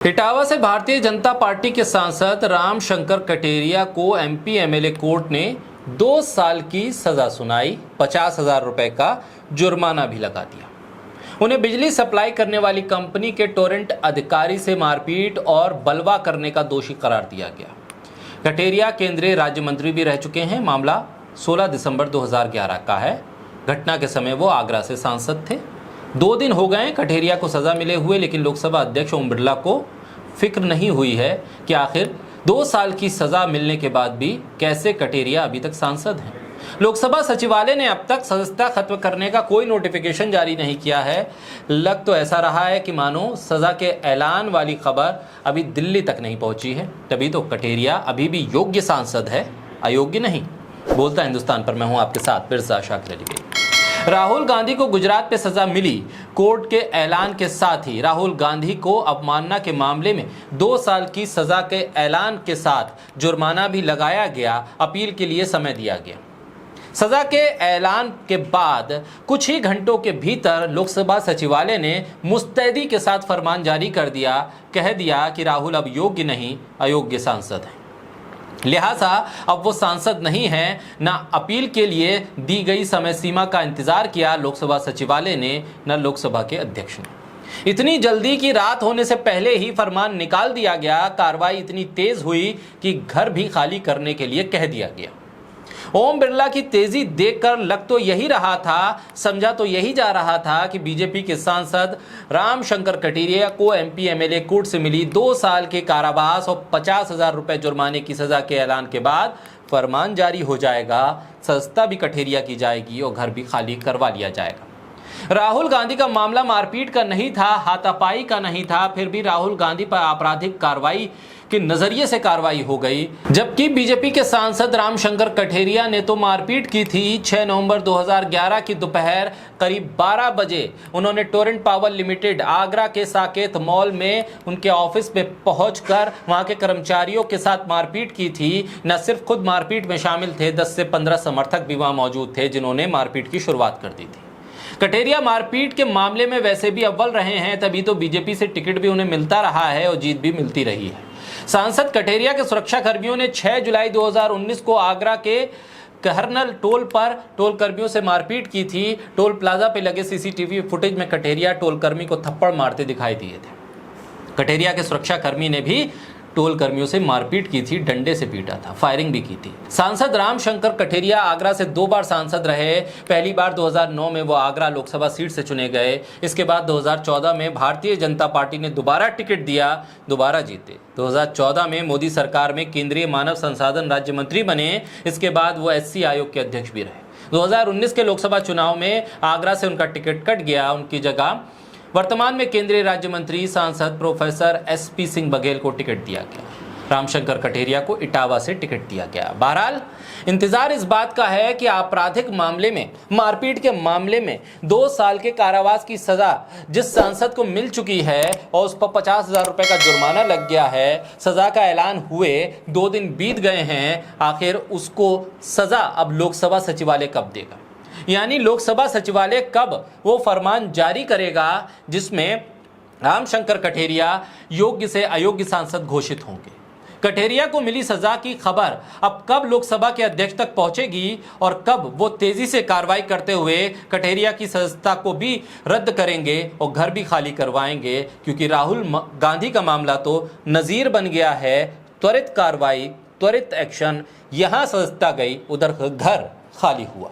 इटावा से भारतीय जनता पार्टी के सांसद रामशंकर कटेरिया को एमपी एमएलए कोर्ट ने 2 साल की सजा सुनाई, 50,000 रुपए का जुर्माना भी लगा दिया। उन्हें बिजली सप्लाई करने वाली कंपनी के टोरेंट अधिकारी से मारपीट और बलवा करने का दोषी करार दिया गया। कटेरिया केंद्रीय राज्य मंत्री भी रह चुके हैं। मामला 16 दिसंबर 2011 का है। घटना के समय वो आगरा से सांसद थे। 2 दिन हो गए कटेरिया को सजा मिले हुए, लेकिन लोकसभा अध्यक्ष ओम बिरला को फिक्र नहीं हुई है कि आखिर 2 साल की सजा मिलने के बाद भी कैसे कटेरिया अभी तक सांसद हैं। लोकसभा सचिवालय ने अब तक सदस्यता खत्म करने का कोई नोटिफिकेशन जारी नहीं किया है। लग तो ऐसा रहा है कि मानो सजा के ऐलान वाली खबर अभी दिल्ली तक नहीं पहुंची है। तभी तो कटेरिया अभी भी योग्य सांसद है, अयोग्य नहीं। बोलता हिंदुस्तान पर मैं हूं आपके साथ मिर्जा शाकिर अली। राहुल गांधी को गुजरात पे सजा मिली। कोर्ट के ऐलान के साथ ही राहुल गांधी को अवमानना के मामले में 2 साल की सजा के ऐलान के साथ जुर्माना भी लगाया गया। अपील के लिए समय दिया गया। सजा के ऐलान के बाद कुछ ही घंटों के भीतर लोकसभा सचिवालय ने मुस्तैदी के साथ फरमान जारी कर दिया, कह दिया कि राहुल अब योग्य नहीं, अयोग्य सांसद हैं। लिहाजा अब वो सांसद नहीं है। ना अपील के लिए दी गई समय सीमा का इंतजार किया लोकसभा सचिवालय ने, न लोकसभा के अध्यक्ष ने। इतनी जल्दी की रात होने से पहले ही फरमान निकाल दिया गया। कार्रवाई इतनी तेज हुई कि घर भी खाली करने के लिए कह दिया गया। ओम बिरला की तेजी देखकर लग तो यही रहा था, समझा तो यही जा रहा था कि बीजेपी के सांसद रामशंकर कटेरिया को एमपी एमएलए कोर्ट से मिली 2 साल के कारावास और 50,000 रुपए जुर्माने की सजा के ऐलान के बाद फरमान जारी हो जाएगा, सजा भी कटेरिया की जाएगी और घर भी खाली करवा लिया जाएगा। राहुल गांधी का मामला मारपीट का नहीं था, हाथापाई का नहीं था, फिर भी राहुल गांधी पर आपराधिक कार्रवाई के नजरिए से कार्रवाई हो गई। जबकि बीजेपी के सांसद रामशंकर कटेरिया ने तो मारपीट की थी। 6 नवंबर 2011 की दोपहर करीब 12 बजे उन्होंने टोरेंट पावर लिमिटेड आगरा के साकेत मॉल में उनके ऑफिस में पहुंचकर वहां के कर्मचारियों के साथ मारपीट की थी। न सिर्फ खुद मारपीट में शामिल थे, 10 से 15 समर्थक भी वहां मौजूद थे जिन्होंने मारपीट की शुरुआत कर दी थी। कटेरिया मारपीट के मामले में वैसे भी अव्वल रहे हैं, तभी तो बीजेपी से टिकट भी उन्हें मिलता रहा है और जीत भी मिलती रही है। सांसद कटेरिया के सुरक्षा कर्मियों ने 6 जुलाई 2019 को आगरा के कहरनल टोल पर टोल कर्मियों से मारपीट की थी। टोल प्लाजा पे लगे सीसीटीवी फुटेज में कटेरिया टोल कर्मी को थप्पड़ मारते दिखाई दिए थे। कटेरिया के सुरक्षा कर्मी ने भी टोल कर्मियों से मारपीट की थी, डंडे से पीटा था, फायरिंग भी की थी। सांसद रामशंकर कटेरिया आगरा से 2 बार सांसद रहे। पहली बार 2009 में वो आगरा लोकसभा सीट से चुने गए। इसके बाद 2014 में भारतीय जनता पार्टी ने दोबारा टिकट दिया, दोबारा जीते। 2014 में मोदी सरकार में केंद्रीय मानव संसाधन राज्य मंत्री बने। इसके बाद वो एससी आयोग के अध्यक्ष भी रहे। 2019 के लोकसभा चुनाव में आगरा से उनका टिकट कट गया। उनकी जगह वर्तमान में केंद्रीय राज्य मंत्री सांसद प्रोफेसर एसपी सिंह बघेल को टिकट दिया गया। रामशंकर कटेरिया को इटावा से टिकट दिया गया। बहरहाल इंतजार इस बात का है कि आपराधिक मामले में, मारपीट के मामले में 2 साल के कारावास की सजा जिस सांसद को मिल चुकी है और उस पर 50,000 रुपए का जुर्माना लग गया है, सजा का ऐलान हुए 2 दिन बीत गए हैं, आखिर उसको सजा अब लोकसभा सचिवालय कब देगा? यानी लोकसभा सचिवालय कब वो फरमान जारी करेगा जिसमें रामशंकर कटेरिया योग्य से अयोग्य सांसद घोषित होंगे? कटेरिया को मिली सजा की खबर अब कब लोकसभा के अध्यक्ष तक पहुंचेगी और कब वो तेजी से कार्रवाई करते हुए कटेरिया की सदस्यता को भी रद्द करेंगे और घर भी खाली करवाएंगे? क्योंकि राहुल गांधी का मामला तो नजीर बन गया है। त्वरित कार्रवाई, त्वरित एक्शन। यहां सदस्यता गई, उधर घर खाली हुआ।